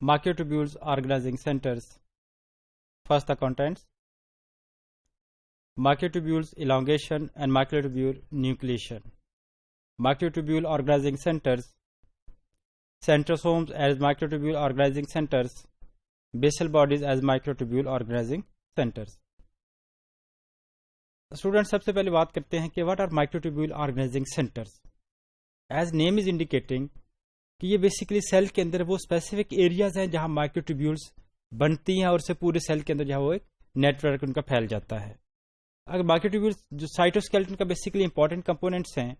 Microtubules organizing centers. First, the contents. Microtubules elongation and microtubule nucleation. Microtubule organizing centers. Centrosomes as microtubule organizing centers. Basal bodies as microtubule organizing centers. Students, سب سے پہلے بات کرتے ہیں کہ what are microtubule organizing centers. As name is indicating کہ یہ basically cell کے اندر وہ اسپیسیفک ایریاز ہیں جہاں مائکروٹیبیولس بنتی ہیں اور اس سے پورے سیل کے اندر جو ہے وہ ایک نیٹ ورک ان کا پھیل جاتا ہے. اگر مائکروٹیبیولس جو سائٹوسکیلٹن کا بیسیکلی امپورٹنٹ کمپوننٹس ہیں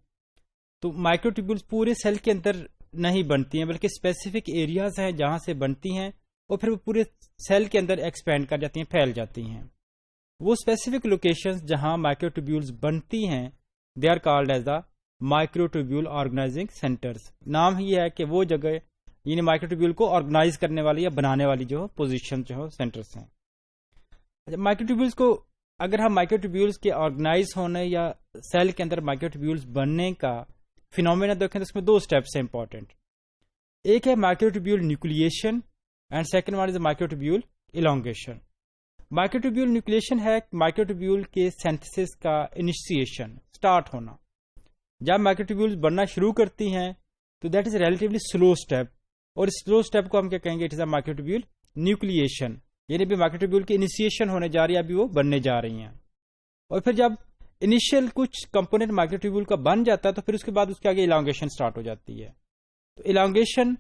تو مائکروٹیبیولس پورے سیل کے اندر نہیں بنتی ہیں بلکہ اسپیسیفک ایریاز ہیں جہاں سے بنتی ہیں اور پھر وہ پورے سیل کے اندر ایکسپینڈ کر جاتی ہیں, پھیل جاتی ہیں. وہ اسپیسیفک لوکیشنز جہاں مائکروٹیبیولس بنتی ہیں they are called as the microtubule organising centres. نام ہی ہے کہ وہ جگہ یعنی مائکروٹیبیول کو آرگنائز کرنے والی یا بنانے والی جو پوزیشن جو سینٹرز ہیں. مائکروٹیبیولس کو اگر ہم مائکروٹیبیولس کے آرگنائز ہونے یا سیل کے اندر مائکروٹیبیولس بننے کا فینومینا دیکھیں تو اس میں دو اسٹیپس ہیں امپورٹنٹ. ایک ہے microtubule nucleation and second one is microtubule elongation. Microtubule nucleation ہے مائکروٹیبیول کے سینتھسس کا انیشیشن, اسٹارٹ ہونا. جب مائکروٹیبیولز بننا شروع کرتی ہیں تو that is relatively slow step, اور اس سلو اسٹیپ کو ہم کیا کہیں گے, اٹ از اے مائکروٹیبیول نیوکلیشن, یعنی بھی مائکروٹیبیول کی انیشیشن ہونے جا رہی ہے, ابھی وہ بننے جا رہی ہیں. اور پھر جب انیشیل کچھ کمپوننٹ مائکروٹیبیول کا بن جاتا ہے تو پھر اس کے بعد اس کے آگے elongation اسٹارٹ ہو جاتی ہے. تو elongation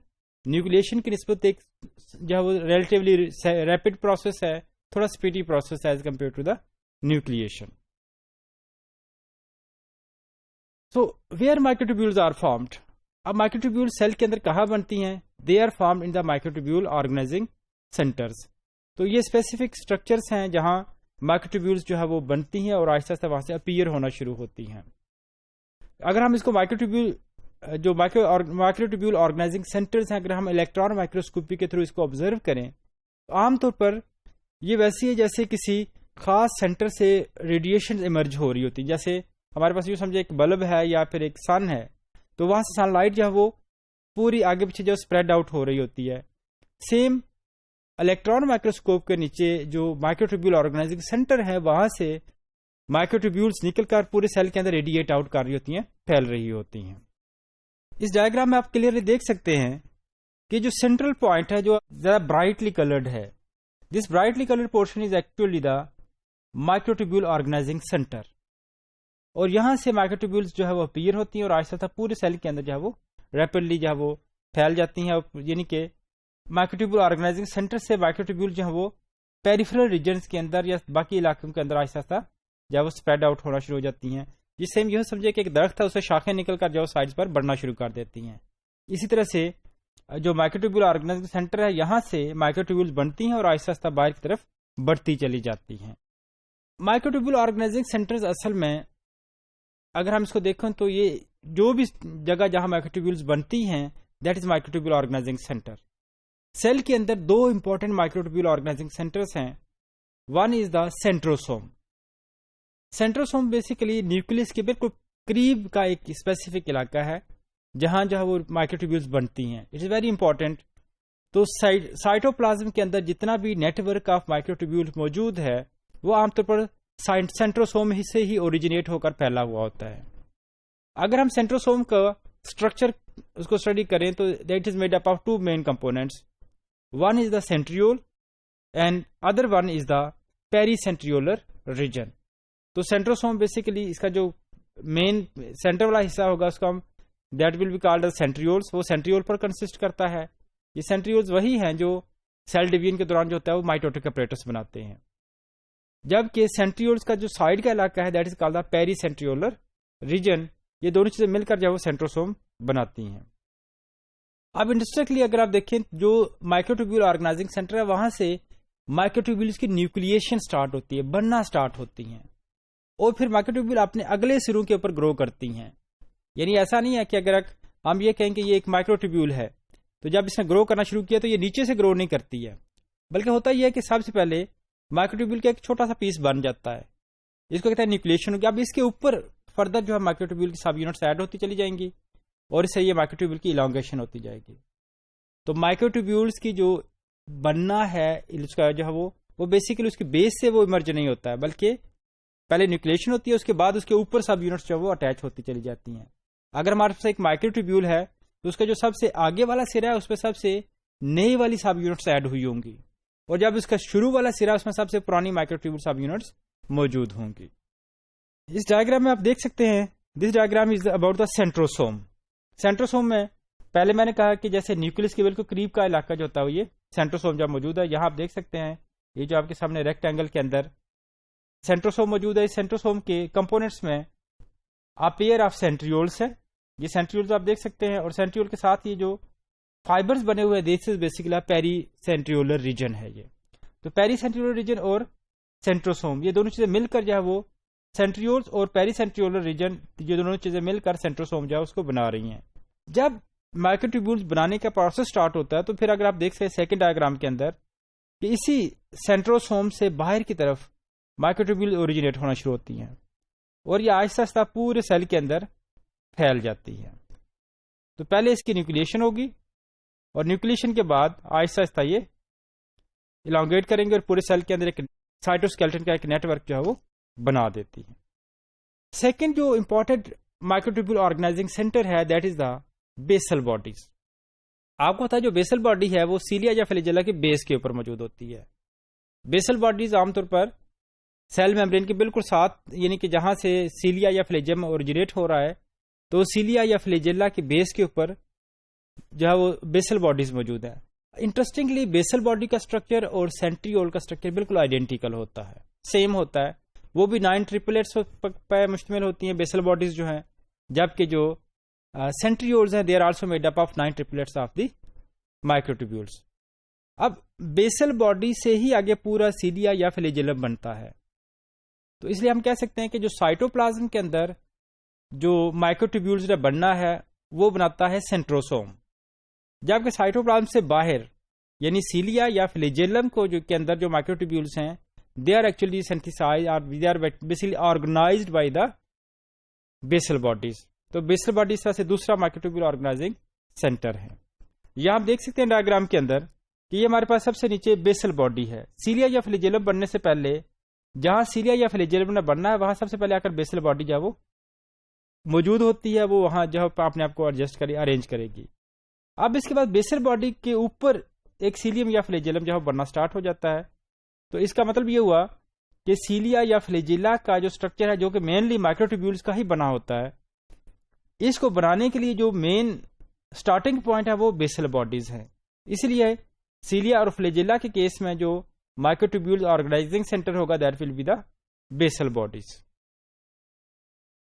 نیوکلیشن کی نسبت ایک جو ہے وہ ریلیٹیولی ریپڈ پروسیس ہے, تھوڑا اسپیڈی پروسیس ہے as compare to the nucleation. So where microtubules are formed. اب مائکروٹیبیول سیل کے اندر کہاں بنتی ہیں؟ They are formed in the microtubule organising centres. تو یہ اسپیسیفک اسٹرکچرس ہیں جہاں مائکروٹیبیولز جو ہے وہ بنتی ہیں اور آہستہ آہستہ وہاں سے اپیئر ہونا شروع ہوتی ہیں. اگر ہم اس کو مائکروٹیبیول جو مائکروٹیبیول آرگنائزنگ سینٹرز ہیں اگر ہم الیکٹران مائکروسکوپی کے تھرو اس کو آبزرو کریں تو عام طور پر یہ ویسی ہے جیسے کسی خاص سینٹر سے ریڈیشن ایمرج ہو رہی ہوتی. جیسے ہمارے پاس یہ سمجھے ایک بلب ہے یا پھر ایک سن ہے, تو وہاں سے سن لائٹ جو ہے وہ پوری آگے پیچھے جو اسپریڈ آؤٹ ہو رہی ہوتی ہے. سیم الیکٹران مائکروسکوپ کے نیچے جو مائکروٹیبیول آرگنائزنگ سینٹر ہے وہاں سے مائکروٹیبیولز نکل کر پورے سیل کے اندر ریڈیٹ آؤٹ کر رہی ہوتی ہیں, پھیل رہی ہوتی ہیں. اس ڈائیگرام میں آپ کلیئرلی دیکھ سکتے ہیں کہ جو سینٹرل پوائنٹ ہے جو ذرا برائٹلی کلرڈ ہے, this brightly coloured portion is actually the microtubule organising centre. اور یہاں سے مائکروٹیبیولز جو ہے وہ اپیئر ہوتی ہیں اور آہستہ آہستہ پورے سیل کے اندر جو ہے وہ ریپڈلی جو ہے وہ پھیل جاتی ہیں. یعنی کہ مائکروٹیبیول آرگنائزنگ سینٹر سے مائکروٹیبیول جو ہے وہ پیریفرل ریجنز کے اندر یا باقی علاقوں کے اندر آہستہ آہستہ جو ہے وہ اسپریڈ آؤٹ ہونا شروع ہو جاتی ہیں. جس سے ہم یہ سمجھے کہ ایک درخت ہے اسے شاخیں نکل کر جو سائڈز پر بڑھنا شروع کر دیتی ہیں. اسی طرح سے جو مائکروٹیبیول آرگنائزنگ سینٹر ہے یہاں سے مائکروٹیبیولز بنتی ہیں اور آہستہ آہستہ باہر کی طرف بڑھتی چلی جاتی ہیں. مائکروٹیبیول آرگنائزنگ سینٹرز اصل میں اگر ہم اس کو دیکھیں تو یہ جو بھی جگہ جہاں مائکروٹیبیولز بنتی ہیں that is microtubule organising centre. Cell کے اندر دو امپورٹنٹ مائکروٹیبیول آرگنائزنگ سینٹرز ہیں. One is the centrosome. Centrosome basically nucleus کے بالکل قریب کا ایک اسپیسیفک علاقہ ہے جہاں جو ہے وہ مائکروٹیبیولز بنتی ہیں. It is very important. تو سائٹوپلازم کے اندر جتنا بھی نیٹ ورک آف مائکروٹیبیول موجود ہے وہ عام طور پر سینٹروسوم سے ہی اوریجنیٹ ہو کر پھیلا ہوا ہوتا ہے. اگر ہم سینٹروسوم کا اسٹرکچر اس کو اسٹڈی کریں تو that is made up of two main components. One is the centriole and other one is the pericentriolar region. تو سینٹروسوم بیسیکلی اس کا جو مین سینٹر والا حصہ ہوگا اس کو ہم that will be called as centrioles. وہ سینٹریول پر کنسسٹ کرتا ہے. یہ سینٹریولز وہی ہیں جو سیل ڈویژن کے دوران جو ہوتا ہے وہ مائٹوٹک اپریٹس بناتے ہیں. جبکہ سینٹریولز کا جو سائڈ کا علاقہ ہے that is called the pericentriolar region. یہ دونوں چیزیں مل کر جو ہے وہ سینٹروسوم بناتی ہیں. اب انٹرسٹنگلی اگر آپ دیکھیں جو مائکروٹیبیول آرگنائزنگ سینٹر ہے وہاں سے مائکروٹیبیولز کی نیوکلیشن سٹارٹ ہوتی ہے, بننا سٹارٹ ہوتی ہیں اور پھر مائکروٹیبیول اپنے اگلے سروں کے اوپر گرو کرتی ہیں. یعنی ایسا نہیں ہے کہ اگر ہم یہ کہیں کہ یہ ایک مائکروٹیبیول ہے تو جب اس نے گرو کرنا شروع کیا تو یہ نیچے سے گرو نہیں کرتی ہے, بلکہ ہوتا یہ ہے کہ سب سے پہلے مائکروٹیبیول کا ایک چھوٹا سا پیس بن جاتا ہے, اس کو کہتے ہیں نیوکلیشن. اب اس کے اوپر فردر جو ہے مائکروٹیبیول کی سب یونٹس ایڈ ہوتی چلی جائیں گی اور اس سے یہ مائکروٹیبیول کی elongation ہوتی جائے گی. تو مائکروٹیبیولز کی جو بننا ہے اس کا جو ہے وہ بیسیکلی اس کی بیس سے وہ ایمرج نہیں ہوتا ہے، بلکہ پہلے نیوکلیشن ہوتی ہے، اس کے بعد اس کے اوپر سب یونٹس جو وہ اٹیچ ہوتی چلی جاتی ہیں. اگر ہمارے پاس ایک مائکروٹیبیول ہے تو اس کا جو سب سے آگے والا سرا ہے اس پہ سب سے نئی والی سب یونٹس ایڈ ہوئی ہوں گی، اور جب اس کا شروع والا سرا اس میں سب سے پرانی مائکروٹیبیول سب یونٹس موجود ہوں گی. اس ڈائیگرام میں آپ دیکھ سکتے ہیں، دس diagram is about the centrosome. سینٹروسوم میں پہلے میں نے کہا کہ جیسے نیوکلس کے بالکل قریب کا علاقہ جو ہوتا ہے یہ سینٹروسوم جب موجود ہے. یہاں آپ دیکھ سکتے ہیں یہ جو آپ کے سامنے ریکٹینگل کے اندر سینٹروسوم موجود ہے. اس سینٹروسوم کے کمپوننٹس میں پیئر آف سینٹریولس ہے. یہ سینٹریولس آپ دیکھ سکتے ہیں، اور سینٹریول کے ساتھ یہ جو فائبرز بنے ہوئے دس از بیسیکلی پیری سینٹریولر ریجن ہے یہ. تو پیری سینٹریولر ریجن اور سینٹروسوم یہ دونوں چیزیں مل کر جو ہے وہ سینٹریولس اور پیری سینٹریولر ریجن یہ دونوں چیزیں مل کر سینٹروسوم جو ہے اس کو بنا رہی ہیں. جب مائکروٹیبیولز بنانے کا پروسیس سٹارٹ ہوتا ہے تو پھر اگر آپ دیکھ سکتے ہیں سیکنڈ ڈائیگرام کے اندر کہ اسی سینٹروسوم سے باہر کی طرف مائکروٹیبیول اوریجنیٹ ہونا شروع ہوتی ہیں، اور یہ آہستہ آہستہ پورے سیل کے اندر پھیل جاتی ہے. تو پہلے اس کی نیوکلیشن ہوگی، اور نیوکلیشن کے بعد آہستہ آہستہ یہ الانگیٹ کریں گے اور پورے سیل کے اندر ایک سائٹوسکیلٹن کا ایک نیٹ ورک جو ہے وہ بنا دیتی ہے. سیکنڈ جو امپورٹنٹ مائکروٹیبیول آرگنائزنگ سینٹر ہے that is the basal bodies. آپ کو پتا ہے جو بیسل باڈی ہے وہ سیلیا یا فلیجیلا کے بیس کے اوپر موجود ہوتی ہے. بیسل باڈیز عام طور پر سیل میمبرین کے بالکل ساتھ، یعنی کہ جہاں سے سیلیا یا فلیجیم اوریجنیٹ ہو رہا ہے تو سیلیا یا فلیجیلا کے بیس کے اوپر جو ہے وہ بیسل باڈیز موجود ہے. انٹرسٹنگلی بیسل باڈی کا اسٹرکچر اور سینٹریول کا اسٹرکچر بالکل آئیڈینٹیکل ہوتا ہے، سیم ہوتا ہے. وہ بھی 9 ٹریپلیٹس پہ مشتمل ہوتی ہیں بیسل باڈیز جو ہیں، جبکہ جو سینٹریولز ہیں they are also made up of 9 triplets of the microtubules. اب بیسل باڈی سے ہی آگے پورا سیلیا یا فلیجیلم بنتا ہے. تو اس لیے ہم کہہ سکتے ہیں کہ جو سائٹوپلازم کے اندر جو مائکروٹیبیولز کا بننا ہے وہ بناتا ہے سینٹروسوم، جبکہ سائٹوپلازم سے باہر یعنی سیلیا یا فلیجیلم کو جو کے اندر جو مائکروٹیبیولز ہیں they are actually synthesized or they are basically organized by the basal bodies. تو بیسل باڈی اس طرح سے دوسرا مائکروٹیبیول آرگنائزنگ سینٹر ہے. یہ آپ دیکھ سکتے ہیں ڈائیگرام کے اندر کہ یہ ہمارے پاس سب سے نیچے بیسل باڈی ہے. سیلیا یا فلیجیلم بننے سے پہلے جہاں سیلیا یا فلیجیلم نے بننا ہے وہاں سب سے پہلے آ کر بیسل باڈی جو وہ موجود ہوتی ہے، وہ وہاں جو اپنے آپ کو ایڈجسٹ کرے ارینج کرے گی. اب اس کے بعد بیسل باڈی کے اوپر ایک سیلیم یا فلیجیلم جو بننا سٹارٹ ہو جاتا ہے. تو اس کا مطلب یہ ہوا کہ سیلیا یا فلیجیلا کا جو اسٹرکچر ہے جو کہ مینلی مائکروٹیبیولز کا ہی بنا ہوتا ہے، اس کو بنانے کے لیے جو مین سٹارٹنگ پوائنٹ ہے وہ بیسل باڈیز ہیں. اس لیے سیلیا اور فلیجیلا کے کیس میں جو مائکروٹیبیول آرگنائزنگ سینٹر ہوگا that will be the basal bodies.